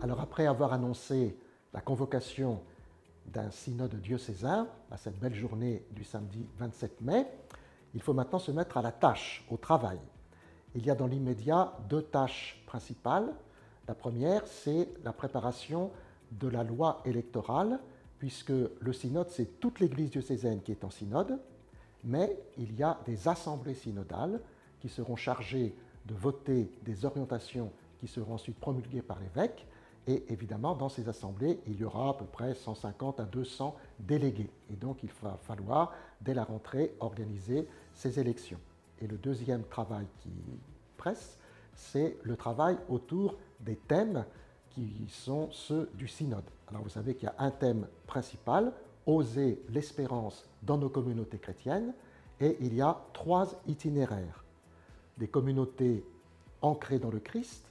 Alors après avoir annoncé la convocation d'un synode diocésain à cette belle journée du samedi 27 mai, il faut maintenant se mettre à la tâche, au travail. Il y a dans l'immédiat deux tâches principales. La première, c'est la préparation de la loi électorale, puisque le synode, c'est toute l'Église diocésaine qui est en synode, mais il y a des assemblées synodales qui seront chargées de voter des orientations qui seront ensuite promulguées par l'évêque. Et évidemment, dans ces assemblées, il y aura à peu près 150 à 200 délégués. Et donc, il va falloir, dès la rentrée, organiser ces élections. Et le deuxième travail qui presse, c'est le travail autour des thèmes qui sont ceux du synode. Alors, vous savez qu'il y a un thème principal, oser l'espérance dans nos communautés chrétiennes, et il y a trois itinéraires. Des communautés ancrées dans le Christ,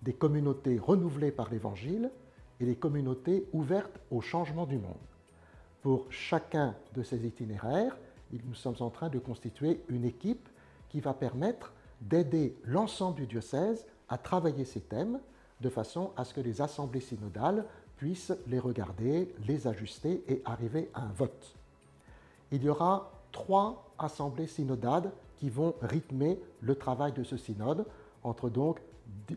des communautés renouvelées par l'Évangile et des communautés ouvertes au changement du monde. Pour chacun de ces itinéraires, nous sommes en train de constituer une équipe qui va permettre d'aider l'ensemble du diocèse à travailler ces thèmes de façon à ce que les assemblées synodales puissent les regarder, les ajuster et arriver à un vote. Il y aura 3 assemblées synodales qui vont rythmer le travail de ce synode entre donc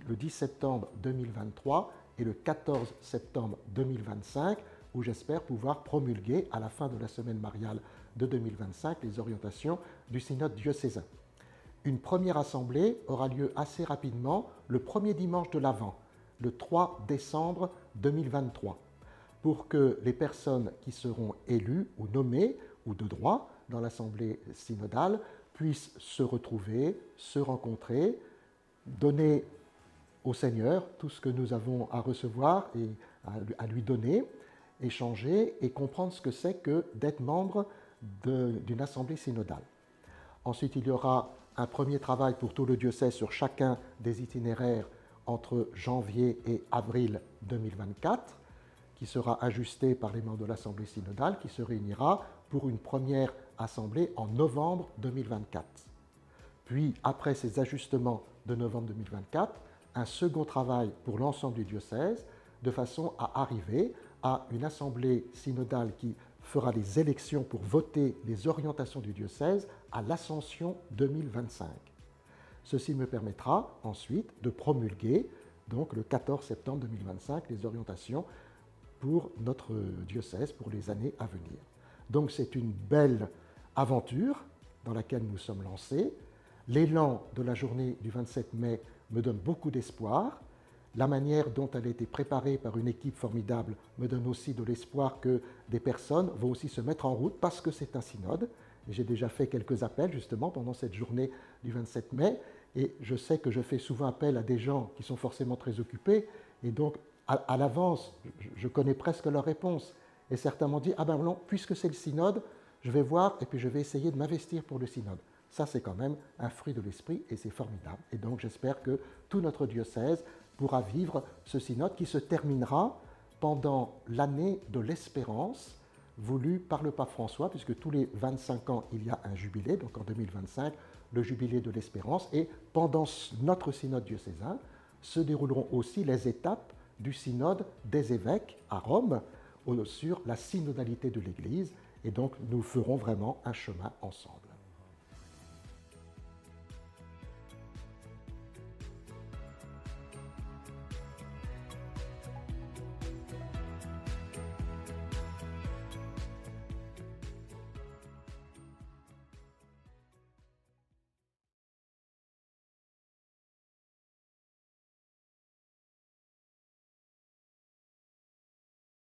le 10 septembre 2023 et le 14 septembre 2025, où j'espère pouvoir promulguer à la fin de la semaine mariale de 2025 les orientations du synode diocésain. Une première assemblée aura lieu assez rapidement le premier dimanche de l'Avent, le 3 décembre 2023, pour que les personnes qui seront élues ou nommées ou de droit dans l'assemblée synodale puissent se retrouver, se rencontrer, donner au Seigneur tout ce que nous avons à recevoir et à lui donner, échanger et comprendre ce que c'est que d'être membre d'une assemblée synodale. Ensuite, il y aura un premier travail pour tout le diocèse sur chacun des itinéraires entre janvier et avril 2024, qui sera ajusté par les membres de l'assemblée synodale, qui se réunira pour une première assemblée en novembre 2024. Puis, après ces ajustements de novembre 2024, un second travail pour l'ensemble du diocèse, de façon à arriver à une assemblée synodale qui fera les élections pour voter les orientations du diocèse à l'Ascension 2025. Ceci me permettra ensuite de promulguer, donc le 14 septembre 2025, les orientations pour notre diocèse pour les années à venir. Donc c'est une belle aventure dans laquelle nous sommes lancés. L'élan de la journée du 27 mai me donne beaucoup d'espoir. La manière dont elle a été préparée par une équipe formidable me donne aussi de l'espoir que des personnes vont aussi se mettre en route parce que c'est un synode. Et j'ai déjà fait quelques appels justement pendant cette journée du 27 mai et je sais que je fais souvent appel à des gens qui sont forcément très occupés et donc à l'avance, je connais presque leur réponse. Et certains m'ont dit « Ah ben non, puisque c'est le synode, je vais voir et puis je vais essayer de m'investir pour le synode. » Ça, c'est quand même un fruit de l'esprit et c'est formidable. Et donc, j'espère que tout notre diocèse pourra vivre ce synode qui se terminera pendant l'année de l'espérance voulue par le pape François, puisque tous les 25 ans, il y a un jubilé, donc en 2025, le jubilé de l'espérance. Et pendant notre synode diocésain, se dérouleront aussi les étapes du synode des évêques à Rome sur la synodalité de l'Église. Et donc, nous ferons vraiment un chemin ensemble.